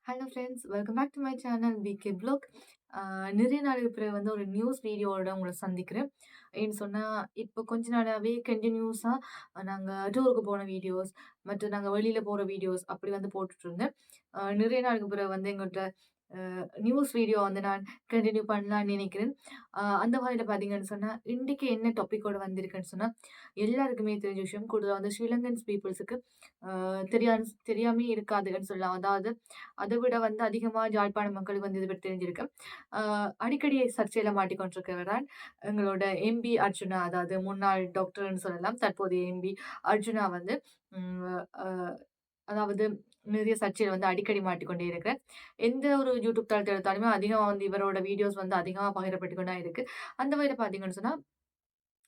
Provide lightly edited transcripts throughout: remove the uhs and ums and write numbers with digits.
Hello friends, welcome back to my channel VK blog. நிறைய நாளுக்கு பிறகு வந்து ஒரு நியூஸ் வீடியோவோட உங்களை சந்திக்கிறேன். ஏன்னு சொன்னால், இப்போ கொஞ்ச நாளாகவே கண்டினியூஸாக நாங்கள் டூருக்கு போன வீடியோஸ் மற்றும் நாங்கள் வெளியில் போகிற வீடியோஸ் அப்படி வந்து போட்டுட்ருந்தேன். நிறைய நாளுக்கு பிறகு வந்து எங்கள்கிட்ட நியூஸ் வீடியோ வந்து நான் கண்டினியூ பண்ணலான்னு நினைக்கிறேன். அந்த வகையில் பார்த்தீங்கன்னு சொன்னால், இன்றைக்கி என்ன டாப்பிக்கோட வந்திருக்குன்னு சொன்னால், எல்லாருக்குமே தெரிஞ்ச விஷயம். கூடுதலாக வந்து ஸ்ரீலங்கன்ஸ் பீப்புள்ஸுக்கு தெரியாமே இருக்காதுன்னு சொல்லலாம். அதாவது அதை விட வந்து அதிகமா யாழ்ப்பாண மக்களுக்கு வந்து இத பத்தி தெரிஞ்சிருக்கு. அ அடிக்கடி சர்ச்சையில மாட்டிக்கொண்டிருக்கிறவர் தான் எங்களோட எம்பி அர்ஜுனா. அதாவது முன்னாள் டாக்டர்ன்னு சொல்லலாம். தற்போதைய எம்பி அர்ஜுனா வந்து ம் அ அதாவது நிறைய சர்ச்சையில வந்து அடிக்கடி மாட்டிக்கொண்டே இருக்கிறார். எந்த ஒரு யூடியூப் தளத்த எடுத்தாலுமே அதிகமா வந்து இவரோட வீடியோஸ் வந்து அதிகமா பகிரப்பட்டு கொண்டு தான் இருக்கு. அந்த வகையில பார்த்தீங்கன்னு சொன்னா,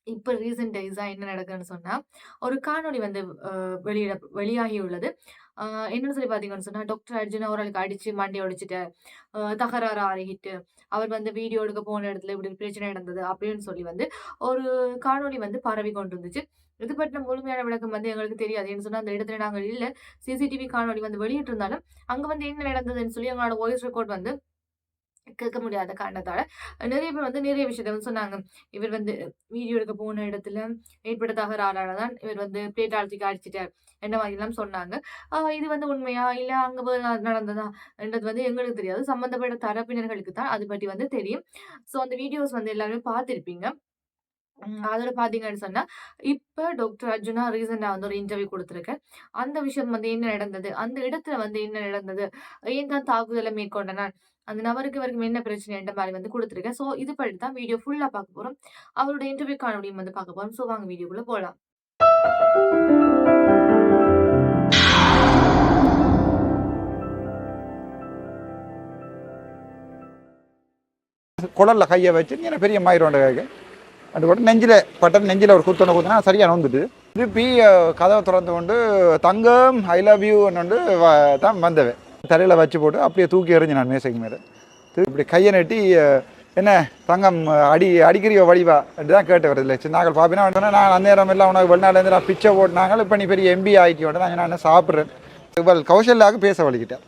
இப்ப ரீசென்ட் டேஸா என்ன நடக்குதுன்னு சொன்னா, ஒரு காணொளி வந்து வெளியாகியுள்ளது. ஆ என்னன்னு சொல்லி பார்த்தீங்கன்னு சொன்னா, டாக்டர் அர்ஜுன் ஒரு ஆளுக்கு அடிச்சு மண்டைய உடைச்சுட்டார். தகராறு ஆறிட்டு, அவர் வந்து வீடியோ எடுக்க போன இடத்துல இப்படி பிரச்சனை நடந்தது அப்படின்னு சொல்லி வந்து ஒரு காணொளி வந்து பரவி கொண்டிருந்துச்சு. இது பற்றின முழுமையான விளக்கம் வந்து எங்களுக்கு தெரியாது. ஏன்னு சொன்னா, அந்த இடத்துல நாங்க இல்ல. சிசிடிவி காணொளி வந்து வெளியிட்டிருந்தாலும், அங்க வந்து என்ன நடந்ததுன்னு சொல்லி எங்களோட வாய்ஸ் ரெக்கார்ட் வந்து கேட்க முடியாத காரணத்தால, நெறைய பேர் வந்து நெறைய விஷயத்த வந்து சொன்னாங்க. இவர் வந்து வீடியோ எடுக்க போன இடத்துல ஏற்பட்ட தகராறால தான் இவர் வந்து பிளேட்டால தூக்கி அடிச்சுட்டார். இந்த மாதிரிலாம் சொன்னாங்க. இது வந்து உண்மையா? இல்ல அங்க போய் நடந்ததா? என்றது வந்து எங்களுக்கு தெரியாது. சம்பந்தப்பட்ட தரப்பினர்களுக்கு தான் அது பத்தி வந்து தெரியும். ஸோ அந்த வீடியோஸ் வந்து எல்லாருமே பார்த்திருப்பீங்க. அதுல பார்த்தீங்கன்னு சொன்னா, இப்ப டாக்டர் அர்ஜுனா ரீசென்ட்டா வந்து ஒரு இன்டர்வியூ குடுத்திருக்கார். அந்த விஷயம் வந்து என்ன நடந்தது? அந்த இடத்துல வந்து என்ன நடந்தது? ஏன் தான் தாக்குதல மேற்கொண்டனர்? அந்த நபருக்கு இவருக்கும் என்ன பிரச்சனைன்ற மாரி வந்து குடுத்திருக்கேன். ஸோ இது பத்தி தான் வீடியோ ஃபுல்லா பார்க்க போறோம். அவரோட இன்டர்வியூ காணொளியும் வந்து பார்க்க போறோம். ஸோ வாங்க வீடியோக்குள்ள போலாம். குடல்ல கையை வச்சு நீ பெரிய மயிரோண்ட கேட்க அது கூட நெஞ்சில் பட்டன் நெஞ்சில் ஒரு குத்தொன்று குத்துனா சரியாக நோந்துட்டு திருப்பி கதவை திறந்து கொண்டு தங்கம் ஐ லவ் யூ வந்து தான் வந்தவன் தலையில் வச்சு போட்டு அப்படியே தூக்கி எறிஞ்சு நான் மேசைக்கு மேலே இப்படி கையை நட்டி என்ன தங்கம் அடிக்கிறியோ வடிவா அப்படி தான் கேட்டு வருது இல்லை சின்னாக்கள் பாப்பினா நான் அந்நேரம் எல்லாம் உனக்கு வெளிநாடுலேருந்து நான் பிச்சை போட்டினாங்க இப்போ நீ பெரிய எம்பி ஆகிக்கோட நான் என்ன சாப்பிட்றேன் இவள் கௌசல்யாவுக்கு பேச வலிக்கிட்டேன்.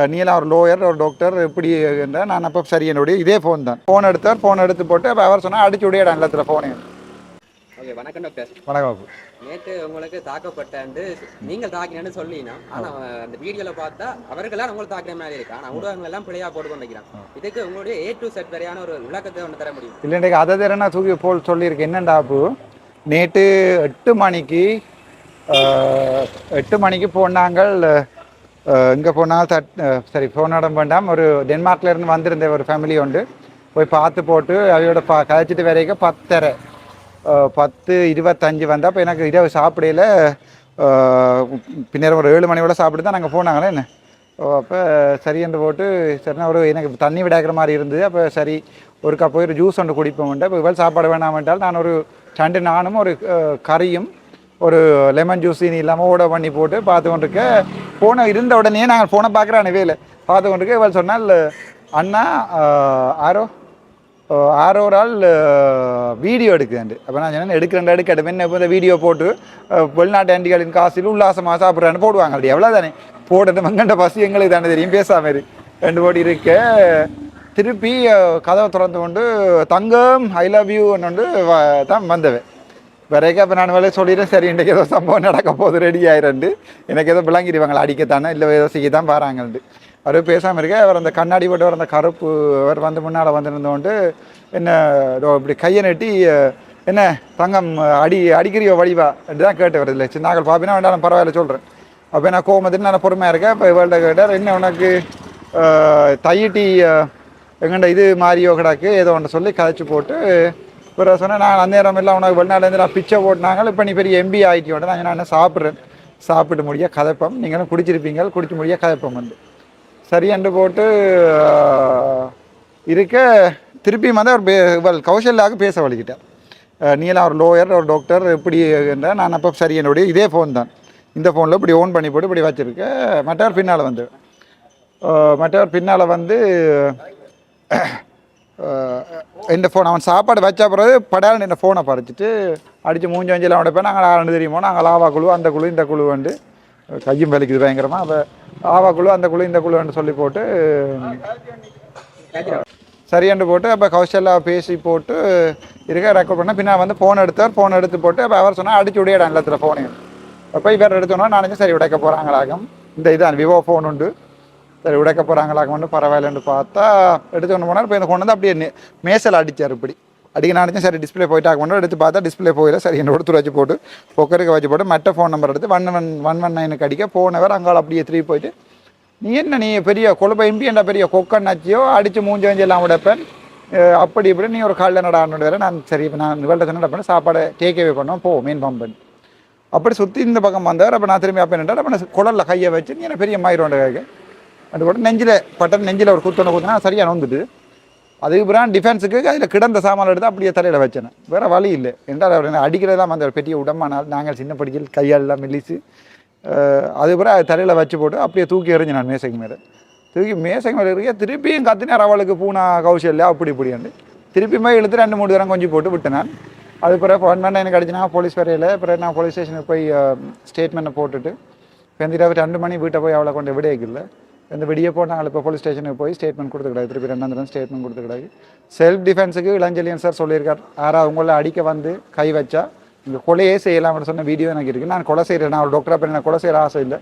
நீலாம் ஒரு லோயர் ஒரு டாக்டர் இப்படி இருந்தால் நான் அப்போ சரி என்னுடைய இதே ஃபோன் தான் ஃபோன் எடுத்தார் ஃபோன் எடுத்து போட்டு அப்போ அவர் சொன்னால் அடிச்சு விடையாடா எல்லாத்துல ஃபோனே. ஓகே, வணக்கம் டாக்டர். வணக்கம். நேற்று உங்களுக்கு தாக்கப்பட்டு நீங்கள் தாக்கினேன்னு சொல்லினா, ஆனால் அந்த வீடியோவில் பார்த்தா அவர்களாம் உங்களுக்கு தாக்கின மாதிரி இருக்கு. ஆனால் ஊடகங்கள் எல்லாம் பிள்ளையா போட்டு கொண்டிருக்கிறான். இதுக்கு உங்களுடைய A to Z வரையான ஒரு விளக்கத்தை ஒன்று தர முடியும்? இல்லைண்டே அதை தர தூக்கி போல் சொல்லியிருக்கேன். என்னண்டா அப்போ நேற்று 8 மணிக்கு போனாங்கள். இங்கே போனால் சரி போனாடம் வேண்டாம். ஒரு டென்மார்க்லேருந்து வந்திருந்த ஒரு ஃபேமிலி உண்டு. போய் பார்த்து போட்டு அவையோட கதைச்சிட்டு வரைக்கும் 10:25 வந்தால் அப்போ எனக்கு இரவு சாப்பிடையில் பின்னர் ஒரு 7 மணியோட சாப்பிட்டு தான் நாங்கள் போனாங்களே என்ன. அப்போ சரி என்று போட்டு சரினா ஒரு எனக்கு தண்ணி விடாக்கிற மாதிரி இருந்தது. அப்போ சரி ஒருக்கா போய் ஒரு ஜூஸ் ஒன்று குடிப்போம்ட்டு இப்போ இவள் சாப்பாடு வேணாமென்றால் நான் ஒரு நானும் ஒரு கறியும் ஒரு லெமன் ஜூஸ் இனி இல்லாமல் ஆர்டர் பண்ணி போட்டு பார்த்து கொண்டிருக்க ஃபோனை இருந்த உடனே நாங்கள் ஃபோனை பார்க்குறானே வேலை பார்த்து கொண்டிருக்க இவள் சொன்னால் அண்ணா ஆரோரால் வீடியோ எடுக்குதுண்டு. அப்போ நான் சொன்னேன் எடுக்கட்டும் என்ன இப்போ இந்த வீடியோ போட்டு வெளிநாட்டு ஆண்டிகளின் காசில் உல்லாசமாக சாப்பிட்றான்னு போடுவாங்க. அப்படி எவ்வளோ தானே போட்டுட்டு மங்கண்ட பசி எங்களுக்கு தானே தெரியும் பேசாமல் ரெண்டு போட்டி இருக்க திருப்பி கதவை திறந்து கொண்டு தங்கம் ஐ லவ் யூ வந்து தான் வந்தவன் வரைக்கும். அப்போ நான் வேலை சொல்லிடுறேன் சரி இன்றைக்கு ஏதோ சம்பவம் நடக்க போது ரெடி ஆயிரண்டு எனக்கு ஏதோ விளங்கிடுவாங்களா அடிக்கத்தானே இல்லை ஏதோ செய்ய தான் பாராங்கன்ட்டு அவர் பேசாமல் இருக்க. அவர் அந்த கண்ணாடி போட்டு வர அந்த கருப்பு அவர் வந்து முன்னால் வந்துருந்தோண்டு என்ன இப்படி கையை நட்டி என்ன தங்கம் அடிக்கிறியோ வடிவா அப்படி தான் கேட்டு வருது இல்லை சின்னாக்கள் பாப்பினா வேண்டாம் பரவாயில்ல சொல்கிறேன். அப்போ நான் கோமத்துட்டு நான் பொறுமையாக இருக்கேன். இப்போ இவள்கிட்ட கேட்டார் என்ன உனக்கு தையிட்டி எங்கண்ட இது மாறியோ கிடாக்கு ஏதோ ஒன்று சொல்லி கதைச்சி போட்டு ஒரு சொன்னால் நான் அந்நேரம் எல்லாம் உனக்கு வெளிநாடுலேருந்து நான் பிச்சை போட்டினாங்க இப்போ நீ பெரிய எம்பி ஆகிக்கோட நான் என்ன சாப்பிட்றேன் சாப்பிட்டு முடிய கதைப்போம் நீங்களும் குடிச்சிருப்பீங்க குடிச்சு முடிய கதைப்போம் வந்து சரியன்று போட்டு இருக்க திருப்பியும் வந்து இவள் கௌசல்யாவுக்கு பேச வலிக்கிட்டேன். நீலாம் ஒரு லோயர் ஒரு டாக்டர் இப்படி இருந்தால் நான் அப்போ சரி என்னுடைய இதே ஃபோன் தான் இந்த ஃபோனில் இப்படி ஓன் பண்ணி போட்டு இப்படி வச்சுருக்கேன். மற்றவர் பின்னால் வந்து இந்த ஃபோன் அவன் சாப்பாடு வச்சா பிறகு படால் இந்த ஃபோனை பறிச்சிட்டு அடித்து மூஞ்சி வஞ்சில் அவனை போய் நாங்கள் ஆண்டு தெரியுமோ நாங்கள் லாவா குழு அந்த குழு இந்த குழு வந்து கையும் வலிக்குது பயங்கரமாக. அப்போ ஆவா குழு அந்த குழு இந்த குழுன்னு சொல்லி போட்டு சரியாண்டு போட்டு அப்போ கௌசல்யா பேசி போட்டு இருக்க ரெக்கார்ட் பண்ண பின்னா வந்து ஃபோன் எடுத்தார். ஃபோன் எடுத்து போட்டு அப்போ அவர் சொன்னால் அடிச்சு விடையிடான் எல்லாத்துல ஃபோனையும். அப்போ இவர் எடுத்தோன்னா நான் சரி உடைக்க போகிறாங்களாகும். இந்த இதான் விவோ ஃபோன் உண்டு, சரி உடைக்க போகிறாங்களாகம்னு பரவாயில்லன்னு பார்த்தா எடுத்து கொண்டு போனார். இப்போ இந்த கொண்டு வந்து அப்படியே மேசல் அடித்தார். இப்படி அடிக்க நினச்சேன். சரி டிஸ்பிளே போயிட்டு ஆகணும் எடுத்து பார்த்தா டிஸ்பிளே போயில. சரி என்னோட கொடுத்து வச்சு போட்டு பொக்கருக்கு வச்சு போட்டு மற்ற ஃபோன் நம்பர் எடுத்து 119 அடிக்க போனவர் அங்கால அப்படியே திருப்பி போயிட்டு நீ என்ன நீ பெரிய கொழுப்பை எம்பியண்டா பெரிய கொக்கன் நச்சியோ அடித்து மூஞ்சி வஞ்சி எல்லாம் உடைப்பேன் அப்படி இப்படி நீ ஒரு காலில் நடான்னு வேறு. நான் சரி இப்போ நான் இவள்கிட்ட நடப்பேன் சாப்பாடை டேக்அவே பண்ணோம் போ மீன் பம்பன் அப்படி சுற்றி இந்த பக்கம் வந்தார். அப்போ நான் திரும்பி அப்போ என்னட்டார் அப்போ குடலில் கையை வச்சு நீ என்ன பெரிய மாயிரோண்ட கேட்க அது கூட நெஞ்சில் பட்டன் நெஞ்சில் ஒரு குத்தொன்று குத்தினா சரியாக வந்துட்டு அதுக்கு பிறகு டிஃபென்ஸுக்கு அதில் கிடந்த சாமான் எடுத்து அப்படியே தலையில் வச்சேன். வேறு வழி இல்லை என்றால் அவர் என்ன அடிக்கிறதெல்லாம் அந்த பெரிய உடம்பானால் நாங்கள் சின்ன படிக்கல் கையாலெல்லாம் மெல்லிச்சு அது பிறகு அது தலையில் வச்சு போட்டு அப்படியே தூக்கி எறிஞ்சு நான் மேசைக்கு மேலே தூக்கி மேசைக்கு மேலே இருக்க திருப்பியும் கத்தினார் அவளுக்கு பூனா கௌசல்யா அப்படி இப்படியாண்டு திருப்பியுமே இழுத்து 2-3 தரம் கொஞ்சம் போட்டு விட்டேன் நான். அது பிறகு 1 எனக்கு அடிச்சுனா போலீஸ் வரையில் பிறகு நான் போலீஸ் ஸ்டேஷனுக்கு போய் ஸ்டேட்மெண்ட்டை போட்டுட்டு இப்போ இந்த 2 மணி வீட்டை போய் அவளை கொண்டு விடையில இந்த விடிய போட்டாங்க. இப்போ போலீஸ் ஸ்டேஷனுக்கு போய் ஸ்டேட்மெண்ட் கொடுத்துக்கிடாது. திருப்பி 2 தரம் ஸ்டேட்மெண்ட் கொடுத்துக்கிடாது. செல்ஃப் டிஃபென்ஸுக்கு இளஞ்செழியன் சார் சொல்லியிருக்கார். யாராவது உங்களை அடிக்க வந்து கை வச்சா இங்கே கொலையே செய்யலாம்னு சொன்ன வீடியோ எனக்கு இருக்குது. நான் கொலை செய்கிறேன். நான் ஒரு டாக்டராக போய் நான் கொலை செய்கிற ஆசை இல்லை.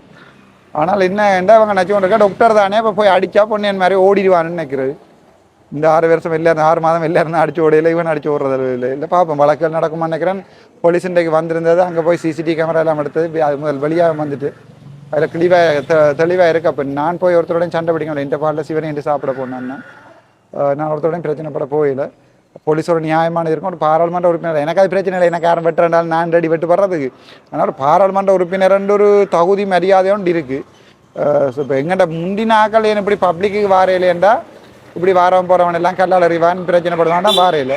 ஆனால் என்ன அவங்க நச்சு கொண்டிருக்கா டாக்டர் தானே இப்போ போய் அடித்தா பொண்ணு என் மாதிரி ஓடிடுவான்னு நினைக்கிறது. இந்த 6 வருஷம் வெளில இருந்து 6 மாதம் வெளில இருந்து அடிச்சு ஓடையில இவன் அடிச்சு ஓடுறது இல்லை பார்ப்போம் வழக்குகள் நடக்குமா நினைக்கிறேன். போலீஸ் இன்றைக்கு வந்திருந்தது அங்கே போய் சிசிடிவி கேமரா எல்லாம் எடுத்தது அது முதல் வெளியாக வந்துட்டு அதில் தெளிவாக இருக்கு. அப்போ நான் போய் ஒருத்தரோடையும் சண்டை பிடிக்கணும். இந்த பாலில் சிவனை என்று சாப்பிட போனேன்னா நான் ஒருத்தரோடையும் பிரச்சனைப்பட போயில போலீஸோட நியாயமானது இருக்கும். ஒரு பாராளுமன்ற உறுப்பினர் எனக்கு அது பிரச்சனை இல்லை. எனக்கு யாரும் வெட்டுறாண்டாலும் நான் ரெடி வெட்டு வர்றதுக்கு. அதனால் பாராளுமன்ற உறுப்பினர் ஒரு தகுதி மரியாதையோண்டு இருக்குது. ஸோ இப்போ எங்கிட்ட முந்தின ஆக்கள் ஏன் இப்படி பப்ளிக்கு வாரையிலேண்டா இப்படி வாரம் போகிறவன் எல்லாம் கல்லால் அறிவான் பிரச்சனைப்படுவான்டா வாரையில்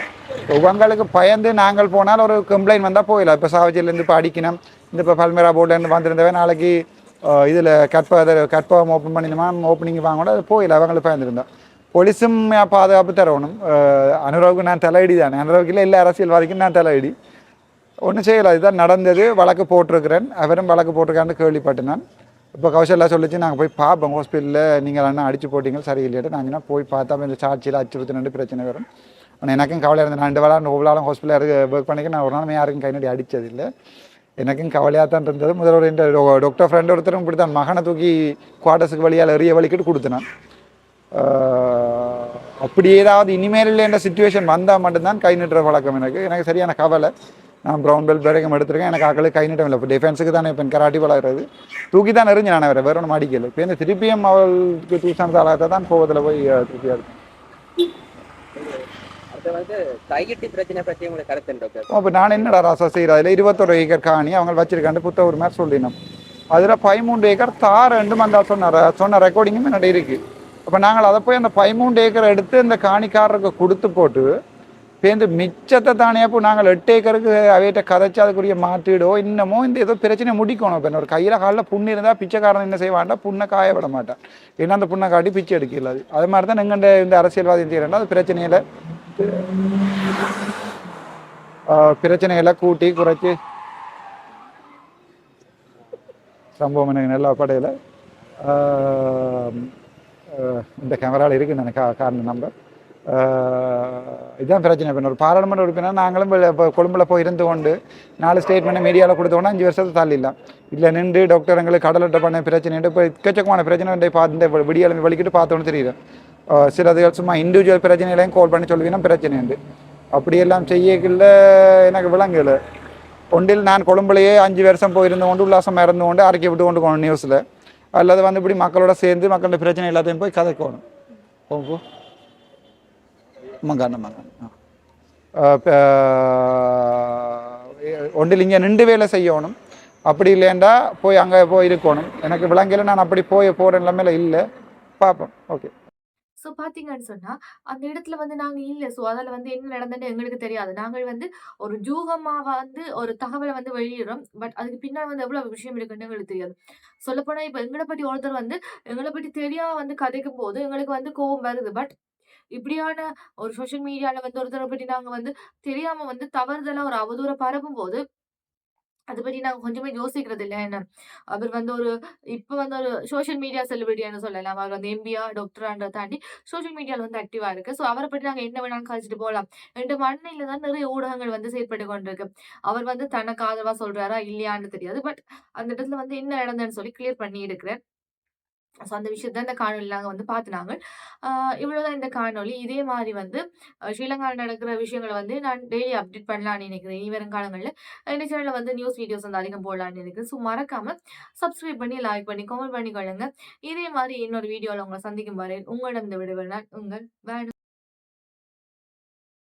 உங்களுக்கு பயந்து நாங்கள் போனால் ஒரு கம்ப்ளைண்ட் வந்தால் போயிடலாம். இப்போ சாவச்சிலேருந்து இப்போ அடிக்கணும். இந்த இப்போ பல்மேரா போர்ட்லேருந்து வந்திருந்தவன் நாளைக்கு இதில் கற்பகம் ஓப்பன் பண்ணிடுமா ஓப்பனிங் வாங்க கூட அது போயிடல. அவங்களுக்கு பயந்துருந்தா போலீஸும் பாதுகாப்பு தரணும். அனுராவுக்கு நான் தலையடி தானே. அனுராவுக்கு இல்லை அரசியல்வாதிக்கும் நான் தலையடி ஒன்றும் செய்யலை. இதுதான் நடந்தது. வழக்கு போட்டிருக்கிறேன். அவரும் வழக்கு போட்டிருக்கான்னு கேள்விப்பட்டு நான் இப்போ கௌசல்யா சொல்லிச்சு நாங்கள் போய் பார்ப்போம் ஹாஸ்பிட்டலில் நீங்கள் அண்ணா அடிச்சு போட்டிங்க சரியில்லைட்டு நாங்கள் போய் பார்த்தா இந்த சாட்சியில் அச்சுறுத்தினு பிரச்சனை வரும். ஆனால் எனக்கும் கவலையாக இருந்தது. நான் 2 வாரம் ஒவ்வொரு ஹாஸ்பிட்டலில் ஒர்க் பண்ணிக்க நான் ஒரு நாள் யாருக்கும் கை நடி அடித்ததில்லை. எனக்கும் கவலையாக தான் இருந்தது. முதல்வர் இந்த டாக்டர் ஃப்ரெண்ட் ஒருத்தரும் இப்படி தான் மகனை தூக்கி குவார்ட்டர்ஸுக்கு வழியால் எறிய வலிக்கிட்டு கொடுத்தேன். அப்படி ஏதாவது இனிமேல் இல்லைன்ற சிச்சுவேஷன் வந்தால் மட்டும்தான் கை நீட்டுற பழக்கம் எனக்கு சரியான கவலை. நான் ப்ரௌன் பெல்ட் வரைக்கும் எடுத்திருக்கேன். எனக்கு ஆக்களுக்கு கை நீட்டம் இல்லை. இப்போ டிஃபென்ஸுக்கு தானே இப்போ கராட்டி பழகிறது தூக்கி தான் எறிஞ்சு நான் வேறு ஒன்றும் அடிக்கலை. இப்போ இந்த திருப்பியும் அவளுக்கு டியூஷன் தாளாக தான் போவதில் போய் திருப்பியாக இருக்கும். அப்போ நான் என்னடா ராசா செய்கிறேன். அதில் 21 ஏக்கர் காணி அவங்க வச்சிருக்காண்டு புத்த ஒரு மாதிரி சொல்லினோம். அதில் 13 ஏக்கர் தாரண்டு வந்தால் சொன்ன ரெக்கார்டிங்கும் என்னோட இருக்குது. அப்போ நாங்கள் அதை போய் அந்த 13 ஏக்கர் எடுத்து இந்த காணிக்காரருக்கு கொடுத்து போட்டு பேருந்து மிச்சத்தை தானே இப்போ நாங்கள் 8 ஏக்கருக்கு அவையிட்ட கதைச்சி அதுக்குரிய மாற்றிடோ இன்னமோ இந்த ஏதோ பிரச்சனை முடிக்கணும். இப்போ ஒரு கையில் காலில் புண்ணு இருந்தால் பிச்சைக்காரன் என்ன செய்வான்டா புண்ணை காய விட மாட்டான். ஏன்னா அந்த புண்ணை காட்டி பிச்சை எடுக்கல. அது மாதிரி தான் எங்கள்கிட்ட இந்த அரசியல்வாதி செய்கிறேன்னா அது பிரச்சனைகளை கூட்டி குறைச்சி சம்பவம் எனக்கு நல்லா படையில இந்த கேமராவில் இருக்குன்னு எனக்கு காரணம் நம்பர் இதுதான் பிரச்சனை. இப்போ ஒரு பாராளுமன்ற உறுப்பினர் நாங்களும் இப்போ கொழும்புல போய் இருந்து கொண்டு 4 ஸ்டேட்மெண்ட் மீடியாவில் கொடுத்தோன்னா 5 வருஷத்தை தள்ளிடலாம். இல்லை நின்று டாக்டர் எங்களுக்கு கடலட்ட பண்ண பிரச்சனை இப்போ எக்கச்சக்கமான பிரச்சனை பார்த்து இந்த விடியாலுமே வலிக்கிட்டு பார்த்தோன்னு தெரியுது. சிலதுகள் சும்மா இண்டிவிஜுவல் பிரச்சனைகளையும் கால் பண்ணி சொல்லுவீங்கன்னா பிரச்சனை உண்டு. அப்படியெல்லாம் செய்யக்குள்ள எனக்கு விளங்கலை. ஒன்றில் நான் கொழும்புலையே 5 வருஷம் போயிருந்து கொண்டு உல்லாசமாக இருந்து கொண்டு அறிக்கை விட்டு கொண்டு போகணும் நியூஸில். அல்லது வந்து இப்படி மக்களோட சேர்ந்து மக்களோட பிரச்சனை எல்லாத்தையும் போய் கதைக்கணும். ஓகோ ஒன்றில் இங்கே நின்று வேலை செய்யணும். அப்படி இல்லைண்டா போய் அங்கே போய் இருக்கணும். எனக்கு விளங்கல. நான் அப்படி போகிற நிலைமையில இல்லை. பார்ப்போம். ஓகே. ஸோ பார்த்தீங்கன்னு சொன்னா, அந்த இடத்துல வந்து நாங்க இல்ல. ஸோ அதுல வந்து என்ன நடந்ததுன்னு எங்களுக்கு தெரியாது. நாங்கள் வந்து ஒரு ஜூகமா வந்து ஒரு தகவல வந்து வெளியிடுறோம். பட் அதுக்கு பின்னாடி வந்து எவ்வளவு விஷயம் இருக்குன்னு எங்களுக்கு தெரியாது. சொல்லப்போனா இப்ப எங்கள பத்தி ஒருத்தர் வந்து எங்கள பத்தி தெரியாம வந்து கதைக்கும்போது எங்களுக்கு வந்து கோவம் வருது. பட் இப்படியான ஒரு சோஷியல் மீடியால வந்து ஒருத்தர பத்தி நாங்க வந்து தெரியாம வந்து தவறுதலா ஒரு அவதூற பரப்பும்போது அத பத்தி நாங்க கொஞ்சமே யோசிக்கிறது இல்ல. என்ன அவர் வந்து இப்ப வந்து ஒரு சோசியல் மீடியா செலிபிரிட்டின்னு சொல்லலாம். அவர் வந்து எம்பியா, டாக்டரான்றத தாண்டி சோசியல் மீடியால வந்து ஆக்டிவா இருக்கு. ஸோ அவர பத்தி நாங்க என்ன வேணாலும் கழிச்சுட்டு போலாம். என்ற மனநிலையில தான் நிறைய ஊடகங்கள் வந்து செயற்பட்டு கொண்டிருக்கு. அவர் வந்து தனக்கு ஆதரவா சொல்றாரா, இல்லையான்னு தெரியாது. பட் அந்த இடத்துல வந்து என்ன நடந்ததுன்னு சொல்லி கிளியர் பண்ணி இருக்கிறேன். ஸோ அந்த விஷயத்த இந்த காணொளில நாங்க வந்து பார்த்து ஆ இவ்வளோதான் இந்த காணொளி. இதே மாரி வந்து ஸ்ரீலங்கால நடக்கிற விஷயங்கள வந்து நான் டெய்லி அப்டேட் பண்ணலான்னு நினைக்கிறேன். இனி வரும் காலங்கள்ல இந்த சேனல்ல வந்து நியூஸ் வீடியோஸ் வந்து அதிகம் போடலான்னு இருக்கேன். ஸோ மறக்காம சப்ஸ்கிரைப் பண்ணி, லைக் பண்ணி, கமெண்ட் பண்ணிக்கொள்ளுங்க. இதே மாரி இன்னொரு வீடியோல உங்கள சந்திக்கும் வரை உங்களிடம் இந்த விடைபெறுகிறேன். உங்கள் பானு.